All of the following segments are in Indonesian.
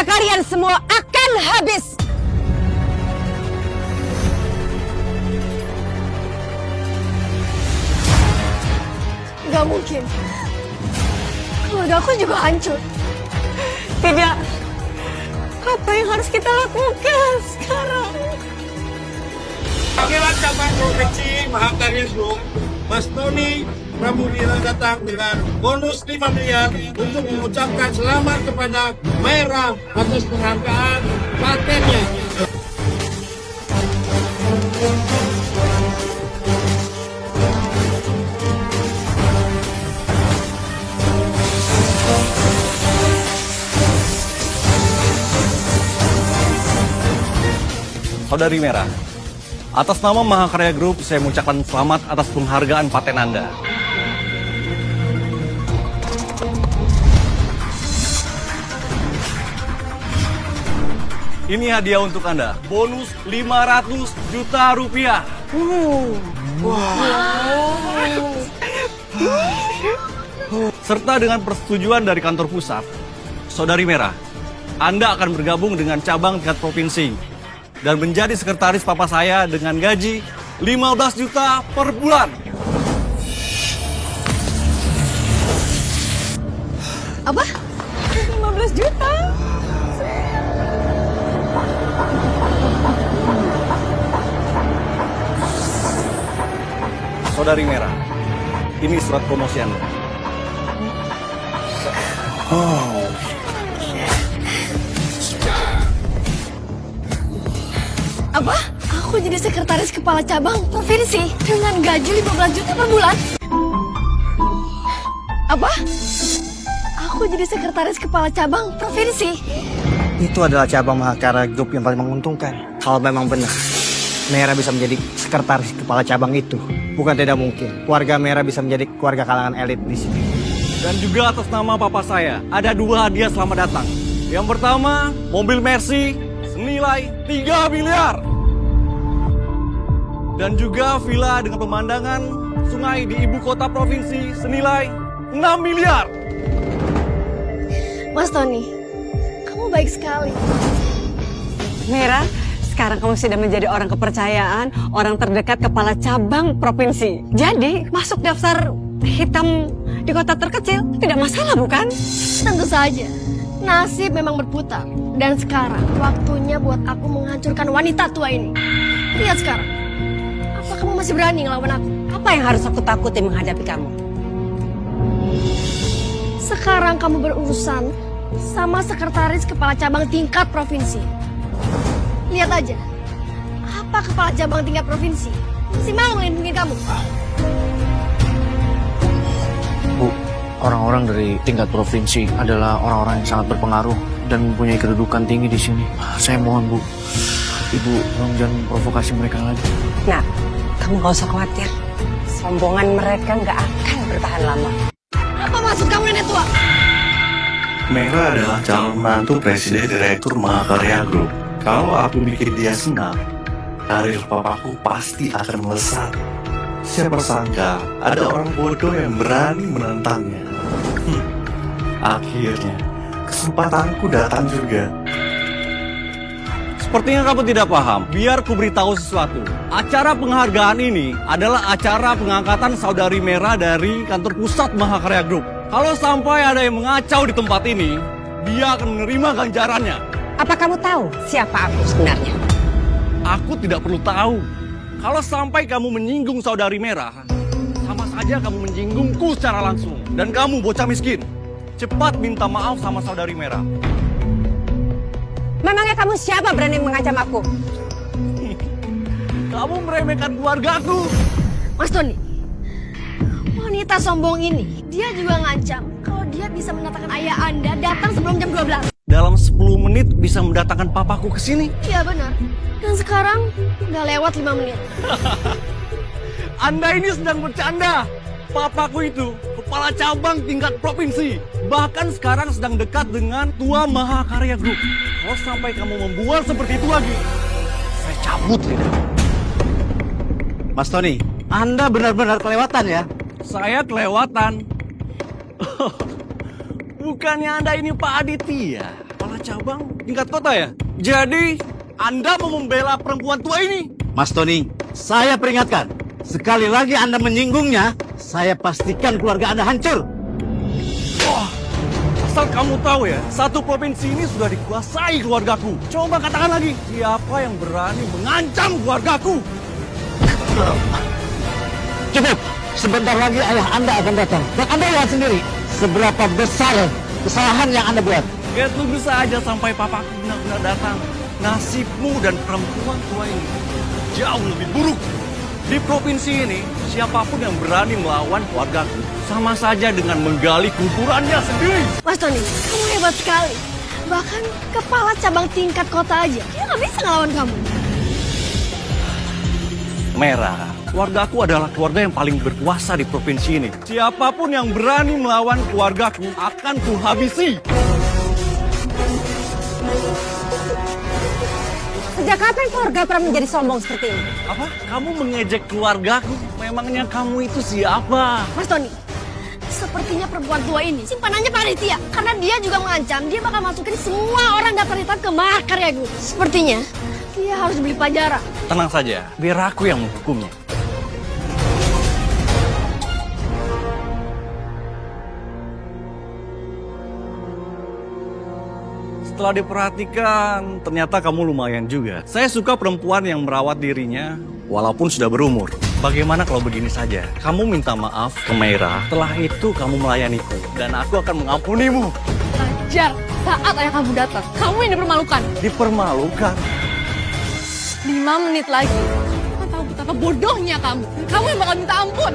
Tenaga kalian semua akan habis. Gak mungkin. Keluarga aku juga hancur. Tidak. Apa yang harus kita lakukan sekarang? Perwakilan cabang provinsi Mahakarya Group, Mas Tony Pramudina datang dengan bonus 5 miliar untuk mengucapkan selamat kepada Mera atas penghargaan patennya. Saudari Mera, atas nama Mahakarya Group, saya mengucapkan selamat atas penghargaan paten Anda. Ini hadiah untuk Anda, bonus 500 juta rupiah. Serta dengan persetujuan dari kantor pusat, Saudari Mera, Anda akan bergabung dengan cabang tingkat provinsi dan menjadi sekretaris papa saya dengan gaji 15 juta per bulan. Apa? 15 juta? Saudari Mera, ini surat promosi Anda. Apa? Aku jadi sekretaris kepala cabang provinsi dengan gaji 15 juta per bulan. Apa? Aku jadi sekretaris kepala cabang provinsi. Itu adalah cabang Mahakarya Group yang paling menguntungkan. Kalau memang benar, Mera bisa menjadi sekretaris kepala cabang itu. Bukan tidak mungkin, keluarga Mera bisa menjadi keluarga kalangan elit di sini. Dan juga atas nama papa saya, ada 2 hadiah selamat datang. Yang pertama, mobil Mercy senilai 3 miliar. Dan juga villa dengan pemandangan sungai di ibu kota provinsi senilai 6 miliar. Mas Tony, kamu baik sekali. Mera, sekarang kamu sudah menjadi orang kepercayaan, orang terdekat kepala cabang provinsi. Jadi, masuk daftar hitam di kota terkecil tidak masalah, bukan? Tentu saja, nasib memang berputar. Dan sekarang waktunya buat aku menghancurkan wanita tua ini. Lihat sekarang, apa kamu masih berani ngelawan aku? Apa yang harus aku takuti menghadapi kamu? Sekarang kamu berurusan sama sekretaris kepala cabang tingkat provinsi. Lihat aja, apa kepala cabang tingkat provinsi masih mau melindungi kamu? Bu, orang-orang dari tingkat provinsi adalah orang-orang yang sangat berpengaruh dan mempunyai kedudukan tinggi di sini. Saya mohon, Bu, Ibu tolong jangan provokasi mereka lagi. Nah, kamu gak usah khawatir. Sombongan mereka gak akan bertahan lama. Apa maksud kamu nenek tua? Mera adalah calon menantu presiden direktur Mahakarya Group. Kalau aku bikin dia senang, karir papaku pasti akan melesat. Siapa sangka ada orang bodoh yang berani menentangnya. Akhirnya, kesempatanku datang juga. Sepertinya kamu tidak paham, biar ku beritahu sesuatu. Acara penghargaan ini adalah acara pengangkatan Saudari Mera dari kantor pusat Mahakarya Group. Kalau sampai ada yang mengacau di tempat ini, dia akan menerima ganjarannya. Apa kamu tahu siapa aku sebenarnya? Aku tidak perlu tahu. Kalau sampai kamu menyinggung Saudari Mera, sama saja kamu menyinggungku secara langsung. Dan kamu bocah miskin, cepat minta maaf sama Saudari Mera. Memangnya kamu siapa berani mengancam aku? Kamu meremehkan keluargaku. Mas Tony, wanita sombong ini, dia juga ngancam kalau dia bisa mendatangkan ayah Anda datang sebelum jam 12. Dalam 10 menit bisa mendatangkan papaku ke sini. Iya benar. Dan sekarang udah lewat 5 menit. Anda ini sedang bercanda. Papaku itu kepala cabang tingkat provinsi. Bahkan sekarang sedang dekat dengan Tua Mahakarya Group. Kalau sampai kamu membual seperti itu lagi, saya cabut lidah. Mas Tony, Anda benar-benar kelewatan ya? Saya kelewatan. Bukannya Anda ini Pak Aditya, kepala cabang tingkat kota ya? Jadi, Anda mau membela perempuan tua ini? Mas Tony, saya peringatkan. Sekali lagi Anda menyinggungnya, saya pastikan keluarga Anda hancur. Asal kamu tahu ya, satu provinsi ini sudah dikuasai keluargaku. Coba katakan lagi, siapa yang berani mengancam keluargaku? Cukup, sebentar lagi ayah Anda akan datang. Dan Anda lihat sendiri, seberapa besar kesalahan yang Anda buat. Ya tunggu saja sampai papaku benar-benar datang. Nasibmu dan perempuan tua ini jauh lebih buruk. Di provinsi ini, siapapun yang berani melawan keluargaku sama saja dengan menggali kuburannya sendiri. Mas Tony, kamu hebat sekali. Bahkan kepala cabang tingkat kota aja, dia nggak bisa ngelawan kamu. Merah, keluargaku adalah keluarga yang paling berkuasa di provinsi ini. Siapapun yang berani melawan keluargaku akan kuhabisi. Sejak kapan keluarga pernah menjadi sombong seperti ini? Apa? Kamu mengejek keluargaku? Memangnya kamu itu siapa? Mas Tony, sepertinya perempuan tua ini simpanannya Pak Ritya. Karena dia juga mengancam dia bakal masukin semua orang daftar hitam ke Mahakarya Group. Sepertinya dia harus beli pelajaran. Tenang saja, biar aku yang menghukumnya. Setelah diperhatikan, ternyata kamu lumayan juga. Saya suka perempuan yang merawat dirinya walaupun sudah berumur. Bagaimana kalau begini saja? Kamu minta maaf ke Meira, setelah itu kamu melayaniku. Dan aku akan mengampunimu. Jar, saat ayah kamu datang, kamu yang dipermalukan. Dipermalukan? 5 menit lagi, kamu akan tahu betapa bodohnya kamu. Kamu yang bakal minta ampun.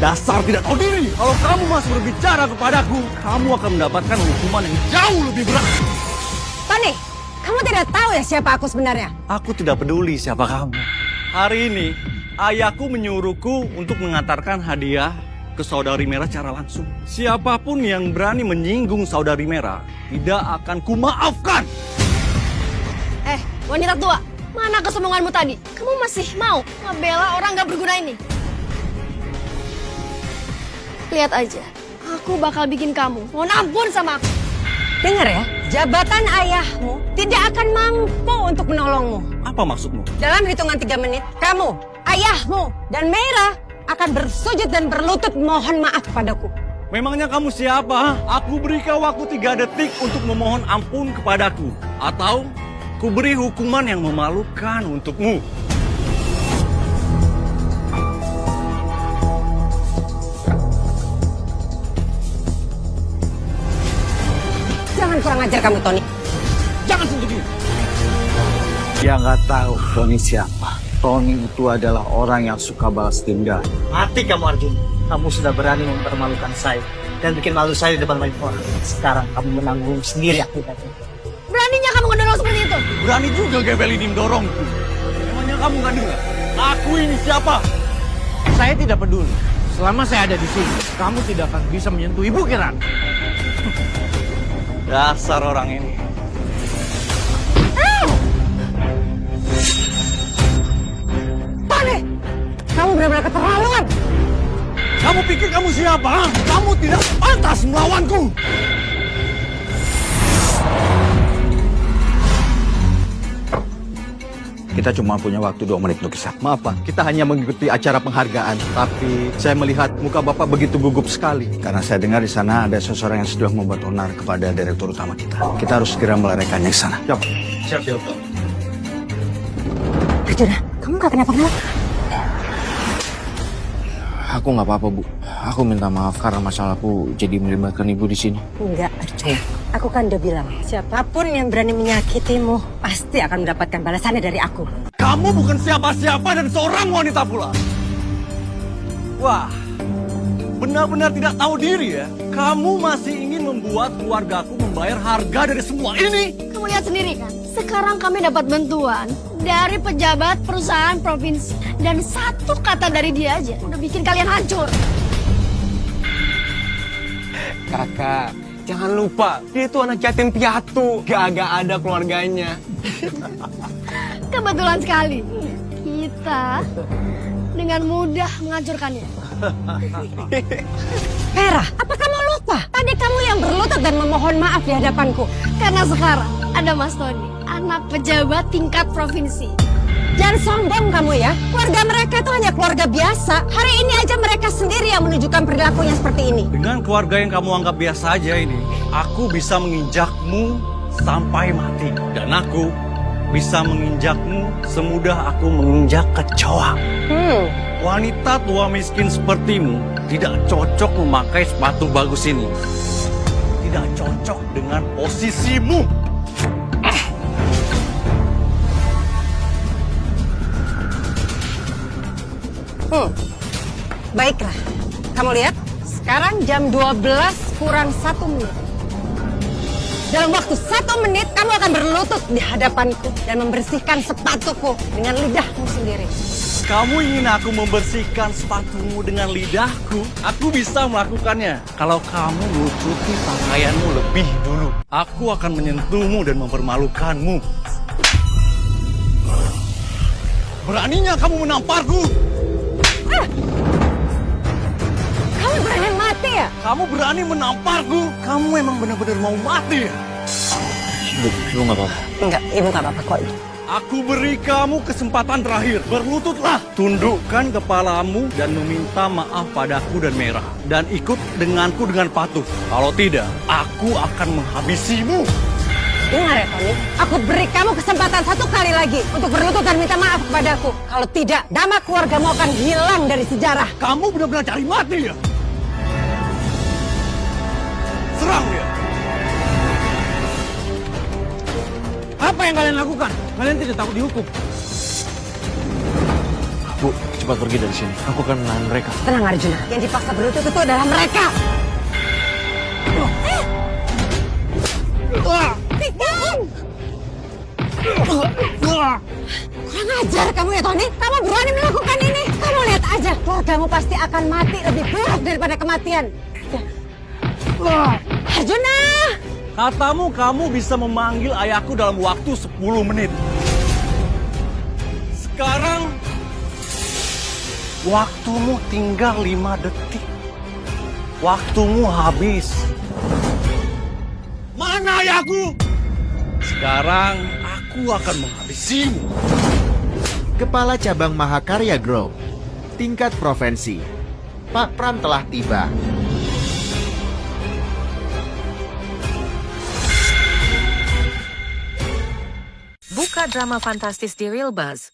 Dasar tidak tahu diri. Kalau kamu masih berbicara kepadaku, kamu akan mendapatkan hukuman yang jauh lebih berat. Tony, kamu tidak tahu ya siapa aku sebenarnya? Aku tidak peduli siapa kamu. Hari ini, ayahku menyuruhku untuk mengantarkan hadiah ke saudari Merah secara langsung. Siapapun yang berani menyinggung saudari Merah, tidak akan kumaafkan. Wanita tua, mana kesombonganmu tadi? Kamu masih mau ngebela orang gak berguna ini? Lihat aja, aku bakal bikin kamu mohon ampun sama aku. Dengar ya, jabatan ayahmu tidak akan mampu untuk menolongmu. Apa maksudmu? Dalam hitungan 3 menit, kamu, ayahmu, dan Meira akan bersujud dan berlutut mohon maaf padaku. Memangnya kamu siapa? Aku beri kau waktu 3 detik untuk memohon ampun kepadaku. Atau ku beri hukuman yang memalukan untukmu. Jangan kurang ajar kamu, Tony. Jangan sentuh dia. Dia nggak tahu Tony siapa. Tony itu adalah orang yang suka balas dendam. Mati kamu Arjun. Kamu sudah berani mempermalukan saya dan bikin malu saya di depan banyak orang. Sekarang kamu menanggung sendiri akibatnya. Beraninya kamu ngedorong seperti itu? Berani juga Gebel ini mendorongku. Memangnya kamu nggak dengar? Aku ini siapa? Saya tidak peduli. Selama saya ada di sini, kamu tidak akan bisa menyentuh Ibu Kiran. Dasar orang ini. Tony, kamu benar-benar keterlaluan. Kamu pikir kamu siapa? Kamu tidak pantas melawanku. Kita cuma punya waktu 2 menit untuk kisah. Maaf Pak, kita hanya mengikuti acara penghargaan. Tapi saya melihat muka Bapak begitu gugup sekali. Karena saya dengar di sana ada seseorang yang sudah membuat onar kepada direktur utama kita. Kita harus segera melarikannya ke sana. Siap. Siap. Arjuna, kamu gak kenapa-kenapa? Aku nggak apa-apa, Bu. Aku minta maaf karena masalahku jadi melibatkan Ibu di sini. Enggak, Arjuna. Aku kan udah bilang, siapapun yang berani menyakitimu pasti akan mendapatkan balasannya dari aku. Kamu bukan siapa-siapa dan seorang wanita pula. Wah, benar-benar tidak tahu diri ya. Kamu masih ingin membuat keluargaku membayar harga dari semua ini. Kamu lihat sendiri kan? Sekarang kami dapat bantuan dari pejabat perusahaan provinsi. Dan satu kata dari dia aja udah bikin kalian hancur. Kakak, jangan lupa, dia itu anak yatim piatu. Gak ada keluarganya. Kebetulan sekali, kita dengan mudah menghancurkannya. Merah, apa kamu lupa? Tadi kamu yang berlutut dan memohon maaf di hadapanku. Karena sekarang ada Mas Tony, anak pejabat tingkat provinsi. Jangan sombong kamu ya. Keluarga mereka itu hanya keluarga biasa. Hari ini aja mereka sendiri yang menunjukkan perilakunya seperti ini. Dengan keluarga yang kamu anggap biasa aja ini, aku bisa menginjakmu sampai mati. Dan aku bisa menginjakmu semudah aku menginjak kecoa. Wanita tua miskin sepertimu tidak cocok memakai sepatu bagus ini. Tidak cocok dengan posisimu. Baiklah, kamu lihat. Sekarang jam 12 kurang 1 menit. Dalam waktu 1 menit, kamu akan berlutut di hadapanku dan membersihkan sepatuku dengan lidahmu sendiri. Kamu ingin aku membersihkan sepatumu dengan lidahku? Aku bisa melakukannya. Kalau kamu lucuti pakaianmu lebih dulu, aku akan menyentuhmu dan mempermalukanmu. Beraninya kamu menamparku? Kamu berani mati ya? Kamu berani menamparku? Kamu memang benar-benar mau mati ya? Ibu nggak apa-apa. Enggak, ibu gak apa-apa kok. Aku beri kamu kesempatan terakhir. Berlututlah. Tundukkan kepalamu dan meminta maaf padaku dan Merah. Dan ikut denganku dengan patuh. Kalau tidak, aku akan menghabisimu. Dengar ya, Tony. Aku beri kamu kesempatan 1 kali lagi untuk berlutut dan minta maaf kepadaku. Kalau tidak, nama keluargamu akan hilang dari sejarah. Kamu benar-benar cari mati ya? Serang dia. Apa yang kalian lakukan? Kalian tidak takut dihukum? Bu, cepat pergi dari sini. Aku akan menahan mereka. Tenang Arjuna, yang dipaksa berlutut itu adalah mereka. Kurang ajar kamu ya, Tony. Kamu berani melakukan ini. Kamu lihat aja, keluargamu pasti akan mati lebih buruk daripada kematian. Arjuna! Katamu kamu bisa memanggil ayahku dalam waktu 10 menit. Sekarang, waktumu tinggal 5 detik. Waktumu habis. Mana ayahku? Sekarang, aku akan menghabisimu. Kepala Cabang Mahakarya Group, tingkat provinsi. Pak Pram telah tiba. Buka drama fantastis di Real Buzz.